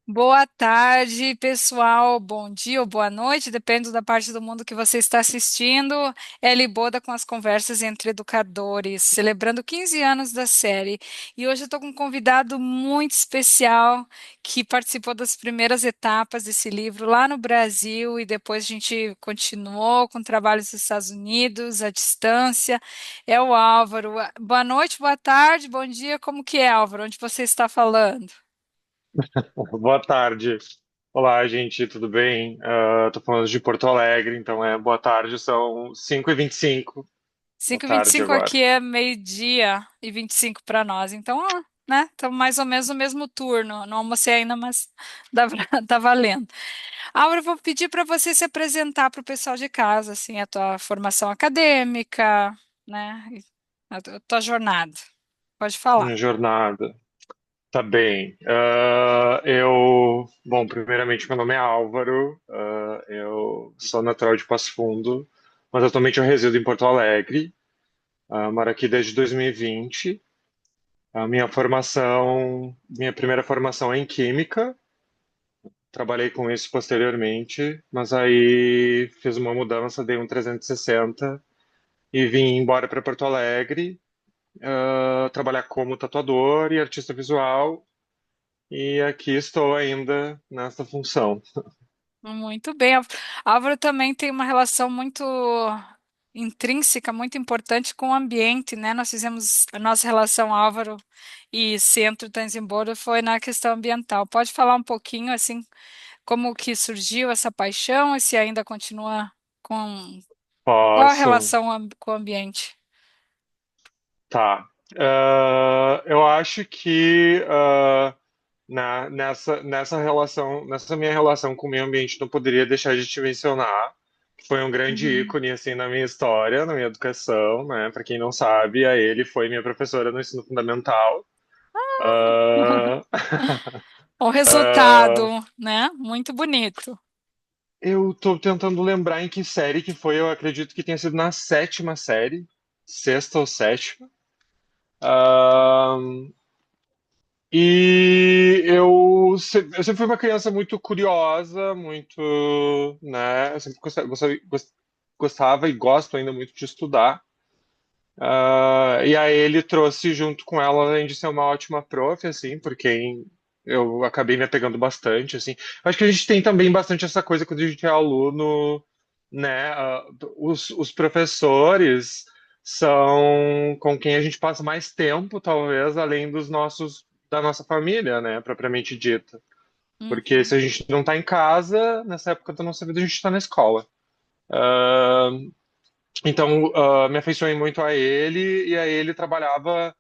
Boa tarde, pessoal. Bom dia ou boa noite, depende da parte do mundo que você está assistindo. Ellie Boda com as conversas entre educadores, celebrando 15 anos da série. E hoje eu estou com um convidado muito especial que participou das primeiras etapas desse livro lá no Brasil e depois a gente continuou com trabalhos nos Estados Unidos, à distância. É o Álvaro. Boa noite, boa tarde, bom dia. Como que é, Álvaro? Onde você está falando? Boa tarde. Olá, gente, tudo bem? Tô falando de Porto Alegre, então boa tarde, são 5h25 da Cinco e vinte e tarde cinco agora. aqui é meio-dia e 25 para nós. Então, né? Estamos mais ou menos no mesmo turno. Não almocei ainda, mas tá valendo. Aura, eu vou pedir para você se apresentar para o pessoal de casa, assim, a tua formação acadêmica, né? E a tua jornada. Pode falar. Minha jornada, tá bem. Bom, primeiramente, meu nome é Álvaro, eu sou natural de Passo Fundo, mas atualmente eu resido em Porto Alegre, moro aqui desde 2020. Minha primeira formação é em Química. Trabalhei com isso posteriormente, mas aí fiz uma mudança, dei um 360 e vim embora para Porto Alegre, trabalhar como tatuador e artista visual, e aqui estou ainda nessa função. Muito bem. Álvaro também tem uma relação muito intrínseca, muito importante com o ambiente, né? Nós fizemos a nossa relação Álvaro e Centro Tanzimboro foi na questão ambiental. Pode falar um pouquinho assim como que surgiu essa paixão e se ainda continua com qual a Posso, relação com o ambiente? tá. Eu acho que nessa minha relação com o meio ambiente, não poderia deixar de te mencionar que foi um grande Uhum. ícone assim na minha história, na minha educação, né? Para quem não sabe, a ele foi minha professora no ensino fundamental. Ah, O resultado, ah, né? Muito bonito. eu tô tentando lembrar em que série que foi, eu acredito que tenha sido na sétima série, sexta ou sétima. Ah, eu sempre fui uma criança muito curiosa, muito, né? Eu sempre gostava e gosto ainda muito de estudar. E aí ele trouxe junto com ela, além de ser uma ótima prof, assim, porque eu acabei me apegando bastante, assim. Acho que a gente tem também bastante essa coisa quando a gente é aluno, né? Os professores são com quem a gente passa mais tempo, talvez, além da nossa família, né? Propriamente dita. Porque Uhum. se a gente não está em casa, nessa época da nossa vida, a gente está na escola. Ah, então, me afeiçoei muito a ele, e aí ele trabalhava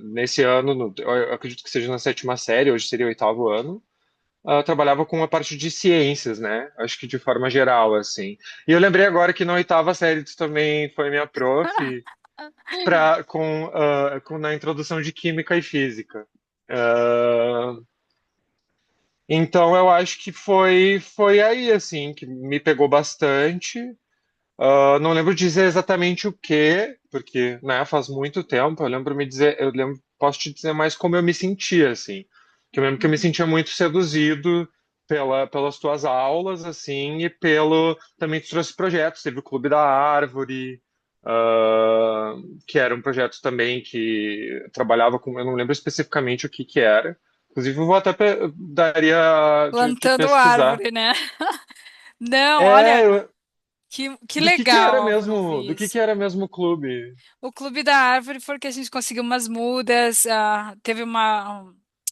nesse ano, eu acredito que seja na sétima série, hoje seria o oitavo ano, trabalhava com a parte de ciências, né? Acho que de forma geral, assim. E eu lembrei agora que na oitava série tu também foi minha prof, na introdução de química e física. Ah, então eu acho que foi aí, assim, que me pegou bastante. Não lembro dizer exatamente o que, porque, né, faz muito tempo. Posso te dizer mais como eu me sentia, assim. Que eu lembro que eu me Uhum. sentia muito seduzido pelas tuas aulas, assim, e também tu trouxe projetos. Teve o Clube da Árvore, ah, que era um projeto também que trabalhava com, eu não lembro especificamente o que que era. Inclusive, eu vou até daria de Plantando pesquisar. árvore, né? Não, É, olha, eu- que do que legal, era Álvaro, mesmo, ouvir do que isso. era mesmo o clube? O Clube da Árvore foi que a gente conseguiu umas mudas, teve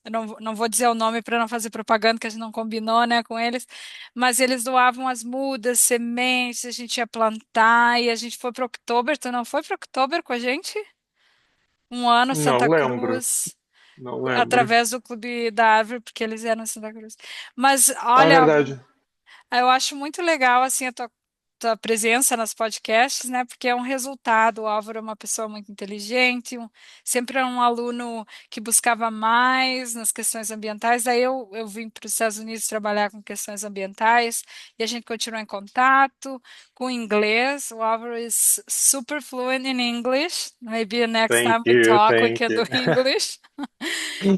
eu não vou dizer o nome para não fazer propaganda, que a gente não combinou, né, com eles, mas eles doavam as mudas, sementes, a gente ia plantar e a gente foi para Oktober, tu não foi para Oktober com a gente? Um ano Não Santa lembro, Cruz, não lembro. através do Clube da Árvore, porque eles eram em Santa Cruz. Mas Ah, olha, verdade. eu acho muito legal assim tua presença nas podcasts, né? Porque é um resultado. O Álvaro é uma pessoa muito inteligente, sempre é um aluno que buscava mais nas questões ambientais. Daí eu vim para os Estados Unidos trabalhar com questões ambientais e a gente continua em contato com inglês. O Álvaro is super fluent in English. Maybe next Thank time we you, talk, we thank can do you. English.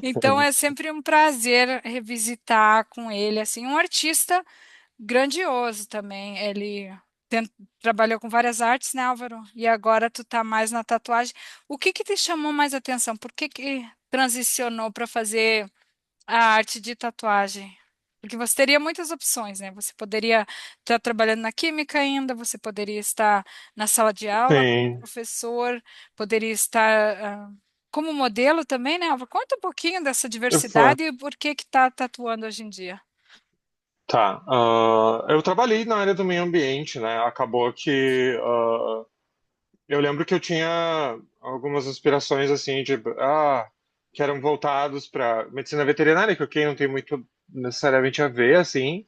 Então é sempre um prazer revisitar com ele, assim, um artista grandioso também. Ele trabalhou com várias artes, né, Álvaro? E agora tu tá mais na tatuagem. O que que te chamou mais atenção? Por que que transicionou para fazer a arte de tatuagem? Porque você teria muitas opções, né? Você poderia estar trabalhando na química ainda, você poderia estar na sala de aula como Sim, professor, poderia estar como modelo também, né, Álvaro? Conta um pouquinho dessa foi. diversidade e por que que está tatuando hoje em dia. Tá. Eu trabalhei na área do meio ambiente, né? Acabou que eu lembro que eu tinha algumas aspirações assim de que eram voltados para medicina veterinária, que ok, não tem muito necessariamente a ver assim,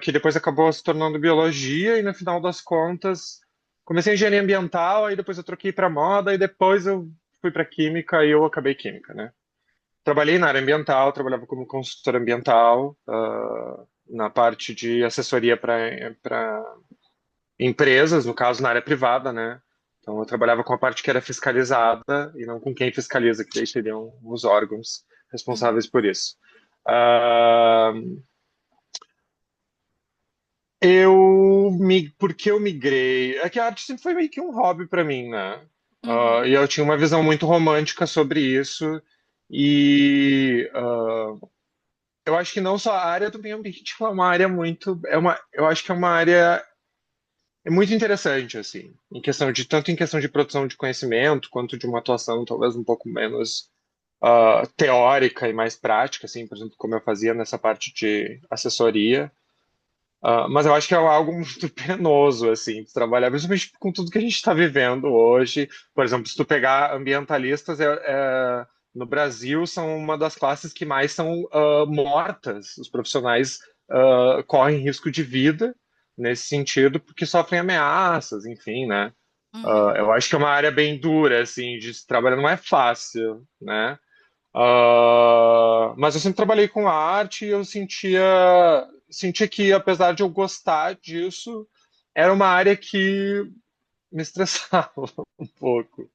que depois acabou se tornando biologia e no final das contas comecei engenharia ambiental, aí depois eu troquei para moda e depois eu fui para química e eu acabei química, né? Trabalhei na área ambiental, trabalhava como consultor ambiental, na parte de assessoria para empresas, no caso na área privada, né? Então eu trabalhava com a parte que era fiscalizada e não com quem fiscaliza, que daí seriam os órgãos responsáveis Uhum, por isso. Ah, porque eu migrei, é que a arte sempre foi meio que um hobby para mim, né? uhum, E eu tinha uma visão muito romântica sobre isso e eu acho que não só a área do meio ambiente é uma área eu acho que é uma área muito interessante, assim, tanto em questão de produção de conhecimento, quanto de uma atuação talvez um pouco menos teórica e mais prática, assim, por exemplo, como eu fazia nessa parte de assessoria. Mas eu acho que é algo muito penoso, assim, de trabalhar, principalmente com tudo que a gente está vivendo hoje. Por exemplo, se tu pegar ambientalistas, no Brasil são uma das classes que mais são mortas. Os profissionais correm risco de vida nesse sentido, porque sofrem ameaças, enfim, né? uhum. Eu acho que é uma área bem dura, assim, de se trabalhar, não é fácil, né? Mas eu sempre trabalhei com arte e eu sentia que, apesar de eu gostar disso, era uma área que me estressava um pouco.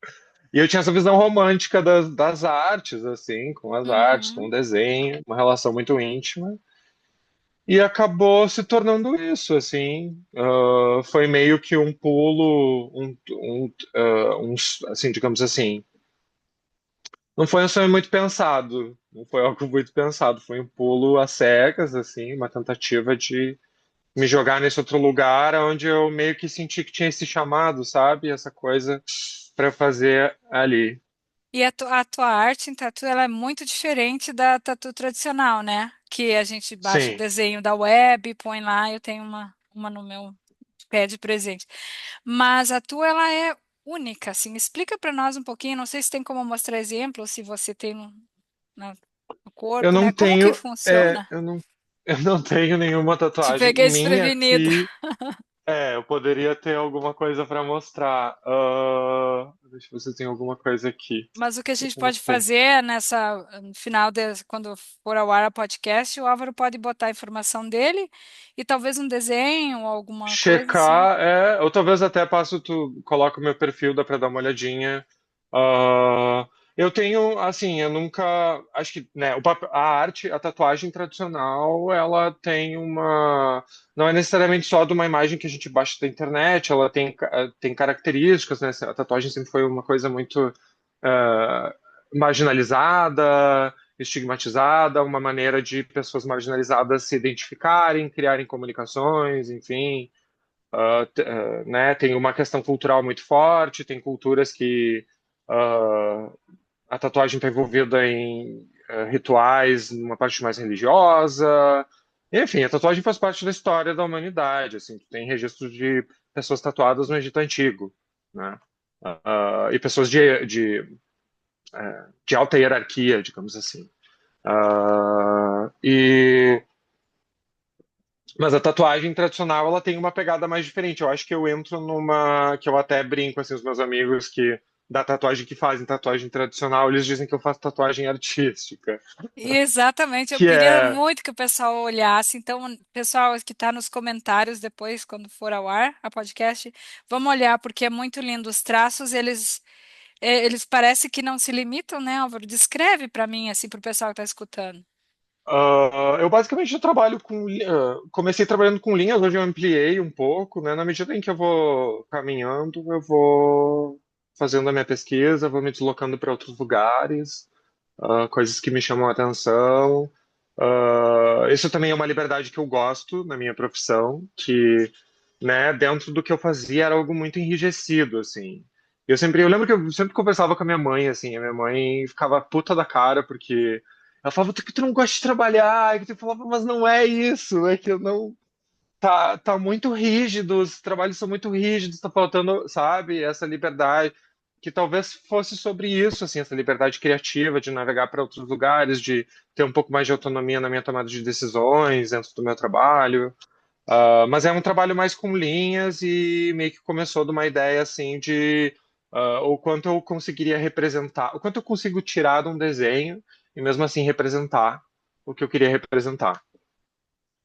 E eu tinha essa visão romântica das artes, assim, com as artes, com o Uhum. desenho, uma relação muito íntima. E acabou se tornando isso, assim. Foi meio que um pulo, assim, digamos assim. Não foi um sonho muito pensado, não foi algo muito pensado, foi um pulo às cegas, assim, uma tentativa de me jogar nesse outro lugar onde eu meio que senti que tinha esse chamado, sabe? Essa coisa para fazer ali. E a tua arte em tatu, ela é muito diferente da tatu tradicional, né? Que a gente baixa o Sim, desenho da web, põe lá, eu tenho uma no meu pé de presente. Mas a tua, ela é única, assim. Explica para nós um pouquinho, não sei se tem como mostrar exemplo, se você tem no eu corpo, não né? Como que tenho, funciona? eu não tenho nenhuma Te tatuagem peguei minha desprevenida. que eu poderia ter alguma coisa para mostrar. Deixa eu ver se tem alguma coisa aqui. Mas o que a Eu gente não pode tenho. fazer é no final, quando for ao ar a podcast, o Álvaro pode botar a informação dele e talvez um desenho ou alguma coisa assim. Checar, ou talvez até tu coloca o meu perfil, dá pra dar uma olhadinha. Eu tenho, assim, eu nunca, acho que, né, a arte, a tatuagem tradicional, ela tem não é necessariamente só de uma imagem que a gente baixa da internet, ela tem características, né, a tatuagem sempre foi uma coisa muito ah, marginalizada, estigmatizada, uma maneira de pessoas marginalizadas se identificarem, criarem comunicações, enfim. Né, tem uma questão cultural muito forte, tem culturas que uh, a tatuagem está envolvida em rituais, numa parte mais religiosa. Enfim, a tatuagem faz parte da história da humanidade. Assim, tem registros de pessoas tatuadas no Egito Antigo, né? E pessoas de alta hierarquia, digamos assim. E Mas a tatuagem tradicional, ela tem uma pegada mais diferente. Eu acho que eu entro numa que eu até brinco assim, os meus amigos que da tatuagem que fazem tatuagem tradicional, eles dizem que eu faço tatuagem artística, Exatamente, eu que queria é muito que o pessoal olhasse. Então, pessoal que está nos comentários depois, quando for ao ar, a podcast, vamos olhar, porque é muito lindo. Os traços, eles parecem que não se limitam, né, Álvaro? Descreve para mim, assim, para o pessoal que está escutando. eu basicamente já trabalho comecei trabalhando com linhas, hoje eu ampliei um pouco, né? Na medida em que eu vou caminhando, eu vou fazendo a minha pesquisa, vou me deslocando para outros lugares, coisas que me chamam a atenção. Isso também é uma liberdade que eu gosto na minha profissão, que, né, dentro do que eu fazia era algo muito enrijecido, assim. Eu lembro que eu sempre conversava com a minha mãe, assim, a minha mãe ficava puta da cara porque ela falava que tu não gosta de trabalhar, e que tu falava, mas não é isso, é que eu não tá muito rígido, os trabalhos são muito rígidos, tá faltando, sabe, essa liberdade, que talvez fosse sobre isso, assim, essa liberdade criativa de navegar para outros lugares, de ter um pouco mais de autonomia na minha tomada de decisões dentro do meu trabalho. Mas é um trabalho mais com linhas e meio que começou de uma ideia, assim, de o quanto eu conseguiria representar, o quanto eu consigo tirar de um desenho e mesmo assim representar o que eu queria representar,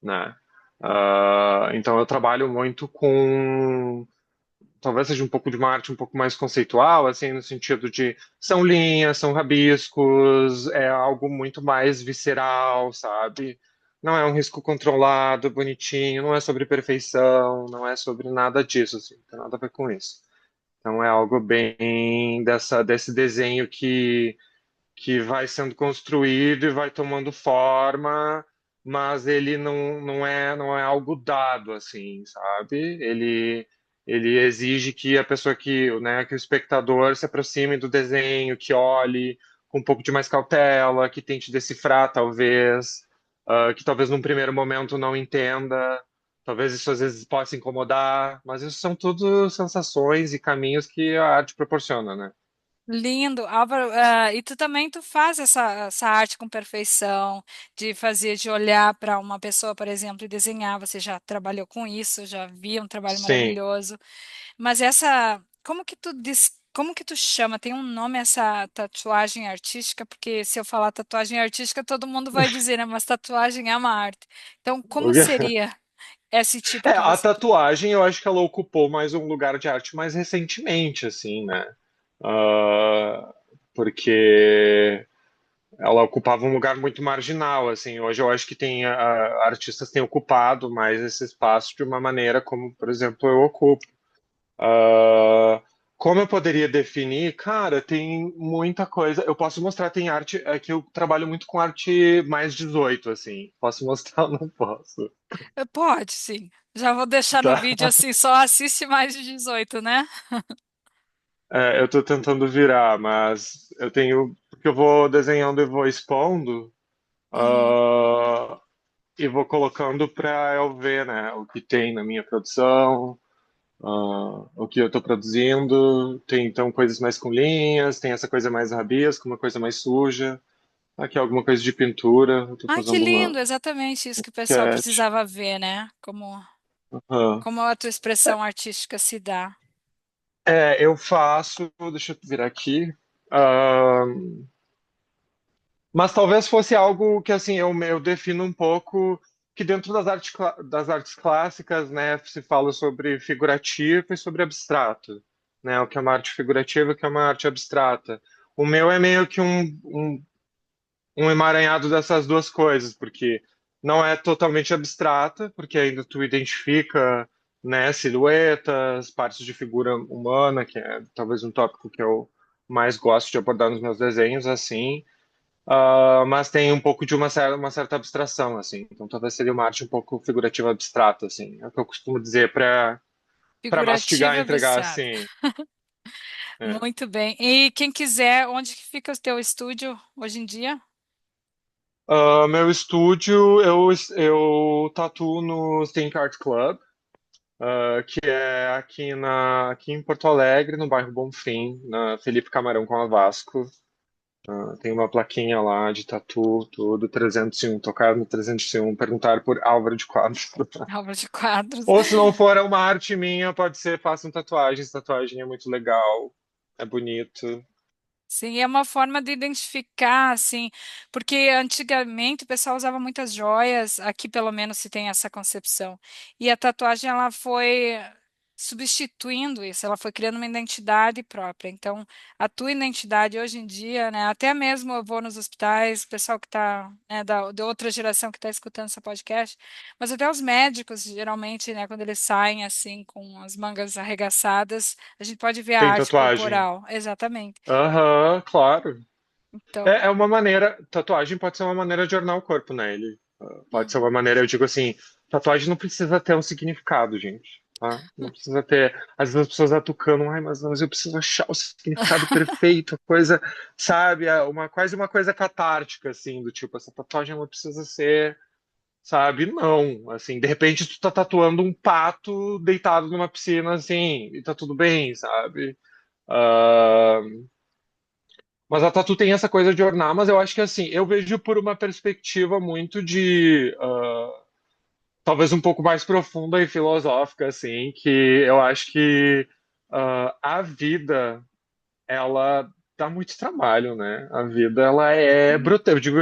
né? Então eu trabalho muito com, talvez seja um pouco de uma arte um pouco mais conceitual, assim, no sentido de são linhas, são rabiscos, é algo muito mais visceral, sabe? Não é um risco controlado, bonitinho, não é sobre perfeição, não é sobre nada disso, assim, não tem nada a ver com isso. Então é algo bem desse desenho que vai sendo construído e vai tomando forma, mas ele não é algo dado assim, sabe? Ele exige que a pessoa que o espectador se aproxime do desenho, que olhe com um pouco de mais cautela, que tente decifrar, talvez, que talvez num primeiro momento não entenda. Talvez isso às vezes possa incomodar, mas isso são tudo sensações e caminhos que a arte proporciona, né? Lindo, Álvaro, e tu também tu faz essa arte com perfeição, de fazer, de olhar para uma pessoa, por exemplo, e desenhar. Você já trabalhou com isso, já vi um trabalho Sim. maravilhoso. Mas como que tu chama? Tem um nome essa tatuagem artística? Porque se eu falar tatuagem artística, todo mundo vai dizer, né? Mas tatuagem é uma arte. Então, como seria esse tipo É, que a você tatuagem, eu acho que ela ocupou mais um lugar de arte mais recentemente, assim, né? Ah, porque ela ocupava um lugar muito marginal, assim. Hoje eu acho que artistas têm ocupado mais esse espaço de uma maneira como, por exemplo, eu ocupo. Ah, como eu poderia definir? Cara, tem muita coisa. Eu posso mostrar, tem arte, é que eu trabalho muito com arte mais 18, assim. Posso mostrar? Não posso. Pode, sim. Já vou deixar no Tá? vídeo assim, só assiste mais de 18, né? Eu tô tentando virar, mas eu tenho. Porque eu vou desenhando e vou expondo, Uhum. ah, e vou colocando para eu ver, né, o que tem na minha produção, o que eu tô produzindo. Tem então coisas mais com linhas, tem essa coisa mais rabisco, uma coisa mais suja. Aqui alguma coisa de pintura. Eu tô Ai, que fazendo lindo, exatamente isso um que o pessoal sketch. precisava ver, né? Aham. Como a tua expressão artística se dá. Eu faço. Deixa eu virar aqui. Ah, Mas talvez fosse algo que assim eu defino um pouco que dentro das artes clássicas, né, se fala sobre figurativo e sobre abstrato, né, o que é uma arte figurativa e o que é uma arte abstrata. O meu é meio que um emaranhado dessas duas coisas, porque não é totalmente abstrata, porque ainda tu identifica, né, silhuetas, partes de figura humana, que é talvez um tópico que eu mais gosto de abordar nos meus desenhos, assim. Mas tem um pouco de uma certa abstração, assim. Então talvez seria uma arte um pouco figurativa abstrata, assim. É o que eu costumo dizer para mastigar Figurativa e entregar, abstrata. assim. É. Muito bem. E quem quiser, onde que fica o teu estúdio hoje em dia? Meu estúdio, eu tatuo no Think Art Club, que é aqui em Porto Alegre, no bairro Bonfim, na Felipe Camarão com a Vasco. Tem uma plaquinha lá de tatu, tudo 301, tocar no 301, perguntar por Álvaro de Quadros. Obra de quadros. Ou se não for, é uma arte minha, pode ser, façam tatuagens, tatuagem é muito legal, é bonito. Sim, é uma forma de identificar, assim, porque antigamente o pessoal usava muitas joias, aqui pelo menos se tem essa concepção. E a tatuagem ela foi substituindo isso, ela foi criando uma identidade própria. Então, a tua identidade hoje em dia, né, até mesmo eu vou nos hospitais, o pessoal que está, né, da outra geração que está escutando esse podcast, mas até os médicos, geralmente, né, quando eles saem assim com as mangas arregaçadas, a gente pode ver a Tem arte tatuagem? corporal, exatamente. Aham, claro. É Então, uma maneira, tatuagem pode ser uma maneira de ornar o corpo, né? Ele pode ser uhum. uma maneira, eu digo assim, tatuagem não precisa ter um significado, gente, tá? Não precisa ter, às vezes as pessoas atucam, ai, mas eu preciso achar o significado perfeito, a coisa, sabe, uma quase uma coisa catártica, assim, do tipo, essa tatuagem não precisa ser, sabe? Não, assim, de repente tu tá tatuando um pato deitado numa piscina, assim, e tá tudo bem, sabe? Ah, mas a Tatu tem essa coisa de ornar, mas eu acho que assim, eu vejo por uma perspectiva muito de, talvez um pouco mais profunda e filosófica, assim, que eu acho que a vida, ela dá muito trabalho, né? A vida, ela é bruta. Eu digo,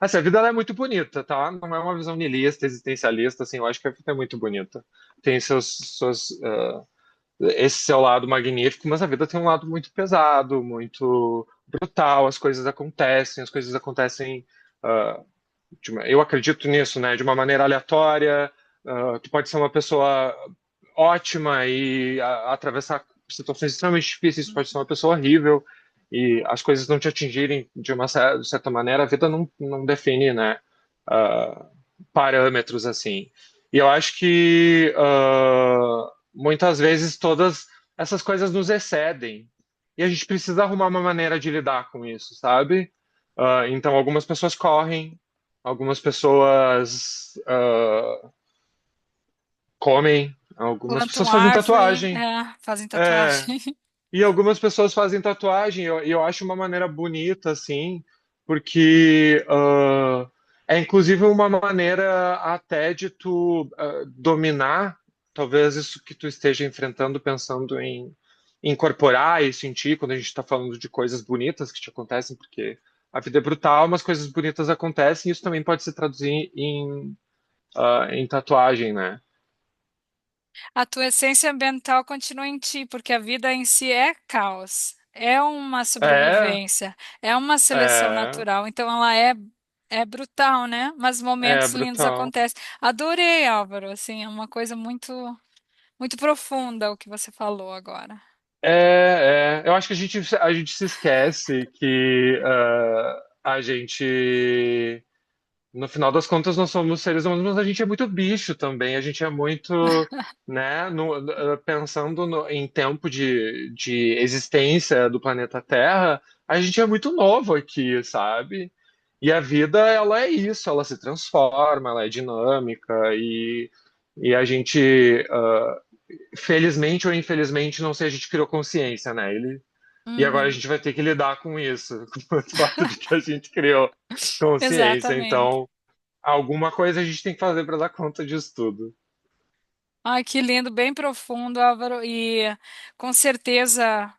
assim, a vida ela é muito bonita, tá? Não é uma visão niilista, existencialista, assim, eu acho que a vida é muito bonita. Tem esse seu lado magnífico, mas a vida tem um lado muito pesado, muito brutal. As coisas acontecem. ah, eu acredito nisso, né? De uma maneira aleatória. Tu pode ser uma pessoa ótima e atravessar situações extremamente difíceis. Tu pode ser uma pessoa horrível e as coisas não te atingirem de uma certa maneira. A vida não define, né? ah, Parâmetros assim. E eu acho que muitas vezes todas essas coisas nos excedem e a gente precisa arrumar uma maneira de lidar com isso, sabe? Então, algumas pessoas correm, algumas pessoas comem, algumas Plantam pessoas fazem árvore, tatuagem. fazem É, tatuagem. e algumas pessoas fazem tatuagem, e eu acho uma maneira bonita, assim, porque é inclusive uma maneira até de tu dominar, talvez isso que tu esteja enfrentando, pensando em incorporar e sentir quando a gente está falando de coisas bonitas que te acontecem, porque a vida é brutal, mas coisas bonitas acontecem, e isso também pode se traduzir em tatuagem, né? A tua essência ambiental continua em ti, porque a vida em si é caos, é uma É, sobrevivência, é uma seleção é, natural. Então ela é brutal, né? Mas é momentos lindos brutal. acontecem. Adorei, Álvaro, assim, é uma coisa muito profunda o que você falou agora. Eu acho que a gente se esquece que a gente, no final das contas, nós somos seres humanos, mas a gente é muito bicho também, a gente é muito, né, pensando em tempo de existência do planeta Terra, a gente é muito novo aqui, sabe? E a vida, ela é isso, ela se transforma, ela é dinâmica e a gente felizmente ou infelizmente, não sei, a gente criou consciência, né? E agora a Uhum, gente vai ter que lidar com isso, com o fato de que a gente criou consciência. exatamente. Então, alguma coisa a gente tem que fazer para dar conta disso tudo. Ai, que lindo, bem profundo, Álvaro, e com certeza.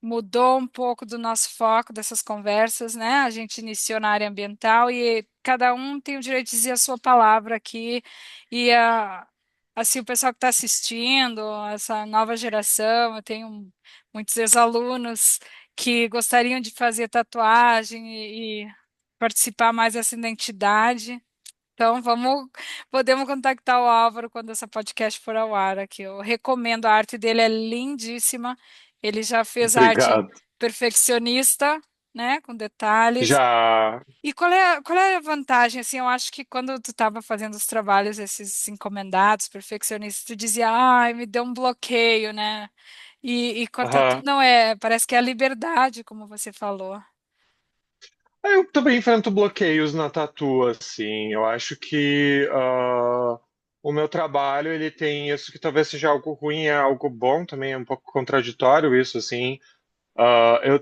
Mudou um pouco do nosso foco dessas conversas, né? A gente iniciou na área ambiental e cada um tem o direito de dizer a sua palavra aqui. E assim, o pessoal que está assistindo, essa nova geração, eu tenho muitos ex-alunos que gostariam de fazer tatuagem e participar mais dessa identidade. Então, podemos contactar o Álvaro quando essa podcast for ao ar aqui. Eu recomendo, a arte dele é lindíssima. Ele já fez arte Obrigado. perfeccionista, né, com detalhes. Já. E qual é a vantagem? Assim, eu acho que quando tu estava fazendo os trabalhos, esses encomendados, perfeccionistas, tu dizia, ai, me deu um bloqueio, né? E com a tatu, Aham. não é, parece que é a liberdade, como você falou. Eu também enfrento bloqueios na tatu, assim. Eu acho que o meu trabalho, ele tem isso que talvez seja algo ruim, é algo bom também, é um pouco contraditório isso, assim.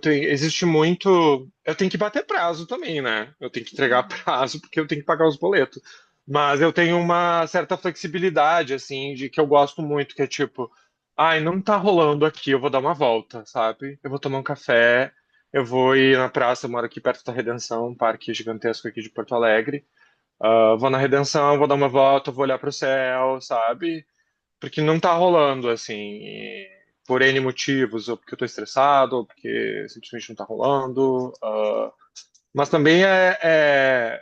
Existe muito. Eu tenho que bater prazo também, né? Eu tenho que entregar Uhum. prazo porque eu tenho que pagar os boletos. Mas eu tenho uma certa flexibilidade, assim, de que eu gosto muito, que é tipo, ai, não tá rolando aqui, eu vou dar uma volta, sabe? Eu vou tomar um café, eu vou ir na praça, eu moro aqui perto da Redenção, um parque gigantesco aqui de Porto Alegre. Vou na Redenção, vou dar uma volta, vou olhar pro céu, sabe? Porque não tá rolando, assim, por N motivos, ou porque eu tô estressado, ou porque simplesmente não tá rolando. Mas também a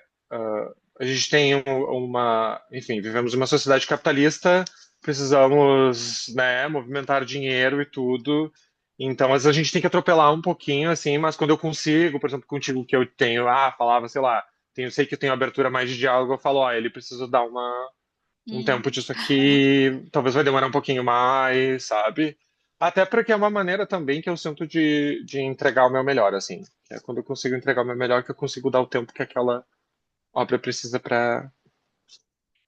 gente tem uma, enfim, vivemos uma sociedade capitalista, precisamos, né, movimentar dinheiro e tudo. Então, às vezes a gente tem que atropelar um pouquinho, assim, mas quando eu consigo, por exemplo, contigo que eu tenho, falava, sei lá, sei que eu tenho abertura mais de diálogo, eu falo, ó, ele precisa dar um tempo Uhum. disso aqui, talvez vai demorar um pouquinho mais, sabe? Até porque é uma maneira também que eu sinto de entregar o meu melhor, assim. Que é quando eu consigo entregar o meu melhor, que eu consigo dar o tempo que aquela obra precisa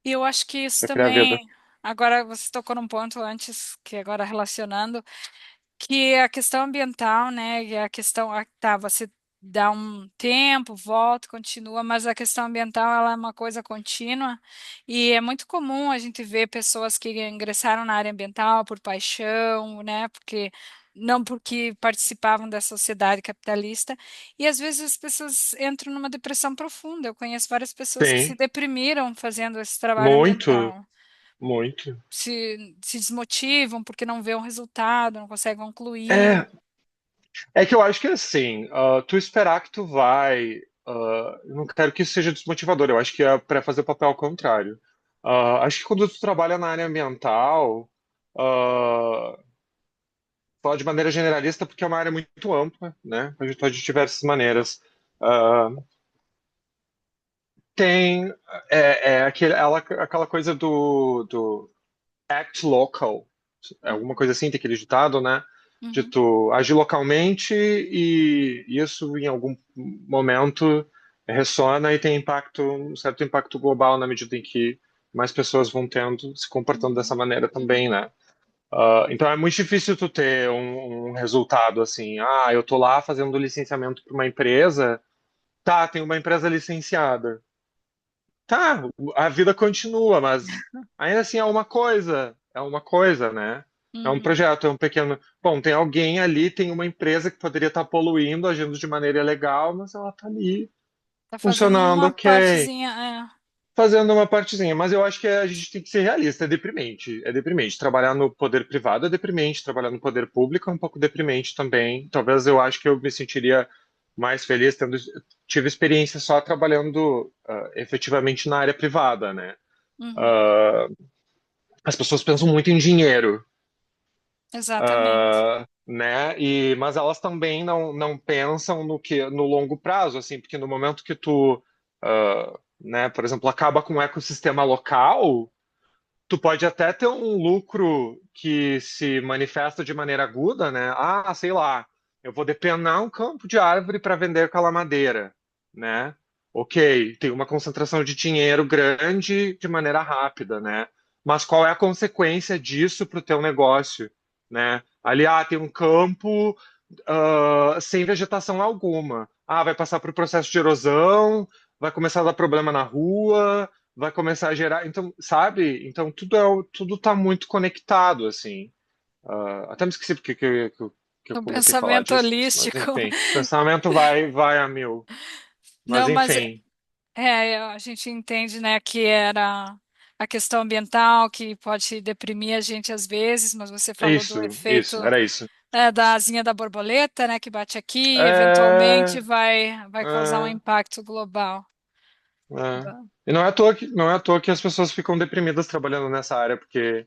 E eu acho que isso para criar também, vida. agora você tocou num ponto antes, que agora relacionando, que a questão ambiental, né, e a questão, tá, você dá um tempo, volta, continua, mas a questão ambiental, ela é uma coisa contínua e é muito comum a gente ver pessoas que ingressaram na área ambiental por paixão, né, porque não porque participavam da sociedade capitalista, e às vezes as pessoas entram numa depressão profunda. Eu conheço várias pessoas que se Sim, deprimiram fazendo esse trabalho muito, ambiental, muito. se desmotivam porque não vê um resultado, não conseguem concluir. É, é que eu acho que assim, tu esperar que tu vai. Eu não quero que isso seja desmotivador, eu acho que é para fazer o papel ao contrário. Acho que quando tu trabalha na área ambiental, uh, falar de maneira generalista, porque é uma área muito ampla, né? A gente pode de diversas maneiras. Ah, tem aquela coisa do act local, é alguma coisa assim, tem aquele ditado, né? De Uhum, tu agir localmente e isso em algum momento ressona e tem impacto, um certo impacto global na medida em que mais pessoas vão tendo, se comportando dessa uhum, maneira uhum, também, né? Então é muito difícil tu ter um resultado assim. Eu tô lá fazendo licenciamento para uma empresa. Tá, tem uma empresa licenciada. Tá, a vida continua, mas ainda assim é uma coisa, né? É um uhum. projeto, é um pequeno. Bom, tem alguém ali, tem uma empresa que poderia estar poluindo, agindo de maneira ilegal, mas ela tá ali, Tá fazendo funcionando, uma ok. partezinha, Fazendo uma partezinha, mas eu acho que a gente tem que ser realista, é deprimente. É deprimente. Trabalhar no poder privado é deprimente, trabalhar no poder público é um pouco deprimente também. Talvez eu acho que eu me sentiria mais feliz tendo tive experiência só trabalhando efetivamente na área privada, né? uhum, Ah, as pessoas pensam muito em dinheiro, exatamente. né? Mas elas também não pensam no longo prazo, assim, porque no momento que tu, né, por exemplo, acaba com o ecossistema local, tu pode até ter um lucro que se manifesta de maneira aguda, né? Sei lá, eu vou depenar um campo de árvore para vender aquela madeira, né? Ok, tem uma concentração de dinheiro grande de maneira rápida, né? Mas qual é a consequência disso para o teu negócio, né? Ali, tem um campo, sem vegetação alguma. Vai passar por processo de erosão, vai começar a dar problema na rua, vai começar a gerar. Então, sabe? Então, tudo tá muito conectado, assim. Até me esqueci porque que eu O comecei a falar pensamento disso, mas holístico. enfim. O pensamento vai a mil. Mas Não, mas enfim. a gente entende, né, que era a questão ambiental que pode deprimir a gente às vezes, mas você falou do efeito, Era isso. da asinha da borboleta, né, que bate aqui e eventualmente É, vai causar um é, impacto global. é. Ba- E não é à toa que as pessoas ficam deprimidas trabalhando nessa área, porque,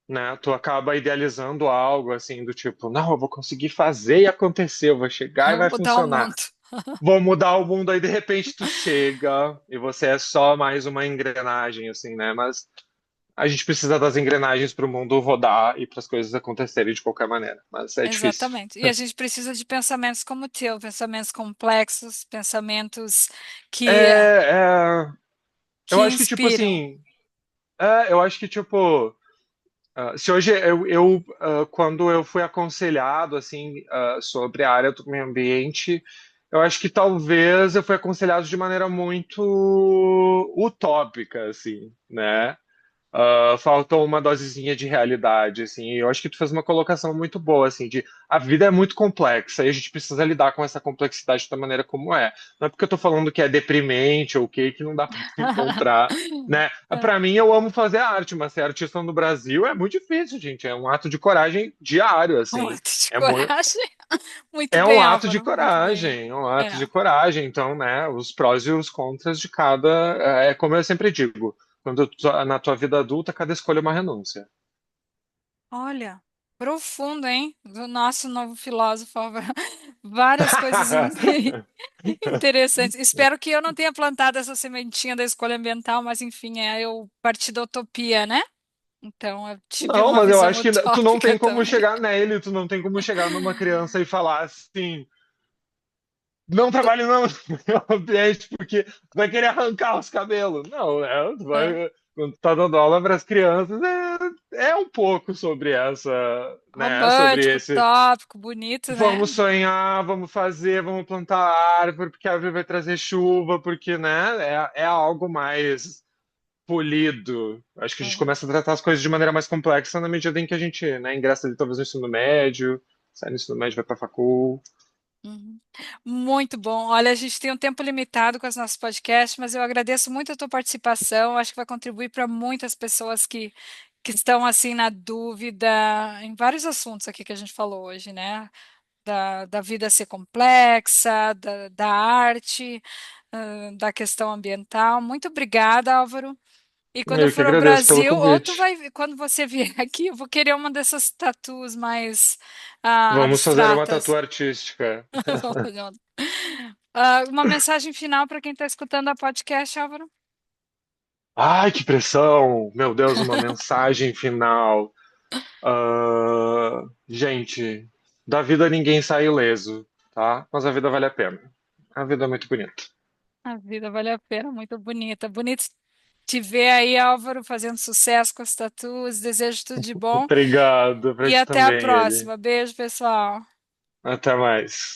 né, tu acaba idealizando algo assim do tipo, não, eu vou conseguir fazer e acontecer, eu vou chegar e vai Mudar o funcionar. mundo. Vou mudar o mundo, aí de repente tu chega e você é só mais uma engrenagem, assim, né? Mas a gente precisa das engrenagens para o mundo rodar e para as coisas acontecerem de qualquer maneira. Mas é difícil. Exatamente. E a gente precisa de pensamentos como o teu, pensamentos complexos, pensamentos É, que, eu que acho que, tipo inspiram. assim, eu acho que, tipo, Se hoje quando eu fui aconselhado assim sobre a área do meio ambiente, eu acho que talvez eu fui aconselhado de maneira muito utópica, assim, né? Faltou uma dosezinha de realidade, assim. E eu acho que tu fez uma colocação muito boa, assim, de a vida é muito complexa e a gente precisa lidar com essa complexidade da maneira como é. Não é porque eu tô falando que é deprimente ou o que não dá pra se encontrar, né? Pra mim, eu amo fazer arte, mas ser artista no Brasil é muito difícil, gente. É um ato de coragem diário, Um assim. ato de É, mu coragem. Muito é um bem, ato de Álvaro, muito bem. coragem, é um ato É. de coragem. Então, né, os prós e os contras de cada. É como eu sempre digo, na tua vida adulta, cada escolha é uma renúncia. Olha, profundo, hein? Do nosso novo filósofo, Álvaro. Várias coisas bem interessantes. Espero que eu não tenha plantado essa sementinha da escolha ambiental, mas enfim, eu parti da utopia, né? Então eu tive Não, uma mas eu visão acho que tu não utópica tem como também. chegar nele, tu não tem como chegar numa criança e falar assim, não trabalhe não no ambiente porque tu vai querer arrancar os cabelos. Não, né? É. Quando tu tá dando aula para as crianças, é um pouco sobre essa, né? Sobre Romântico, esse, utópico, bonito, né? vamos sonhar, vamos fazer, vamos plantar árvore, porque a árvore vai trazer chuva, porque, né? É algo mais polido. Acho que a gente É. começa a tratar as coisas de maneira mais complexa na medida em que a gente, né, ingressa ali talvez no ensino médio, sai no ensino médio, vai para facul. Uhum. Muito bom. Olha, a gente tem um tempo limitado com os nossos podcasts, mas eu agradeço muito a tua participação. Acho que vai contribuir para muitas pessoas que estão assim na dúvida em vários assuntos aqui que a gente falou hoje, né? Da vida ser complexa, da arte, da questão ambiental. Muito obrigada, Álvaro. E quando eu Eu que for ao agradeço pelo Brasil, ou tu convite. vai, quando você vier aqui, eu vou querer uma dessas tatuas mais Vamos fazer uma tatu abstratas. artística. Vamos fazer uma uma mensagem final para quem está escutando a podcast, Álvaro? Ai, que pressão! Meu Deus, uma mensagem final. Gente, da vida ninguém sai ileso, tá? Mas a vida vale a pena. A vida é muito bonita. A vida vale a pena, muito bonita. Bonito te ver aí, Álvaro, fazendo sucesso com as tatuas. Desejo tudo de bom Obrigado pra e ti até a também, ele. próxima. Beijo, pessoal. Até mais.